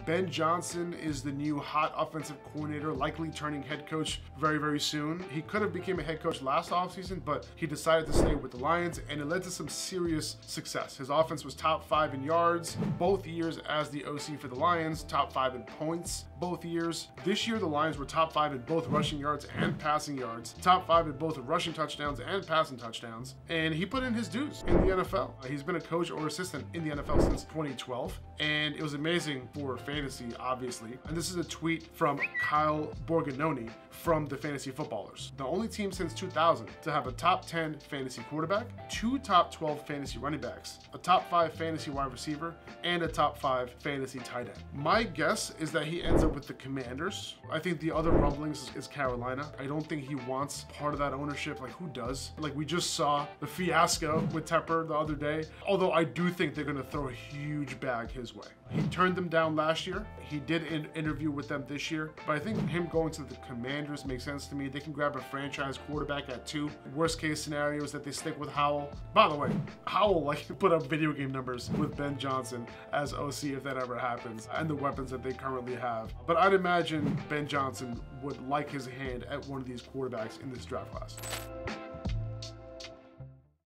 Ben Johnson is the new hot offensive coordinator, likely turning head coach very, very soon. He could have became a head coach last offseason, but he decided to stay with the Lions, and it led to some serious success. His offense was top 5 in yards both years as the OC for the Lions, top 5 in points both years. This year, the Lions were top 5 in both rushing yards and passing yards, top 5 in both rushing touchdowns and passing touchdowns, and he put in his dues in the NFL. He's been a coach or assistant in the NFL since 2012, and it was amazing for fantasy, obviously. And this is a tweet from Kyle Borgognoni from the Fantasy Footballers. The only team since 2000 to have a top 10 fantasy quarterback, 2 top 12 fantasy running backs, a top 5 fantasy wide receiver, and a top 5 fantasy tight end. My guess is that he ends up with the Commanders. I think the other rumblings is Carolina. I don't think he wants part of that ownership. Like, who does? Like, we just saw the fiasco with Tepper the other day. Although I do think they're going to throw a huge bag his way. He turned them down last year. He did an interview with them this year, but I think him going to the Commanders makes sense to me. They can grab a franchise quarterback at 2. Worst case scenario is that they stick with Howell. By the way, Howell put up video game numbers with Ben Johnson as OC if that ever happens, and the weapons that they currently have. But I'd imagine Ben Johnson would like his hand at one of these quarterbacks in this draft class.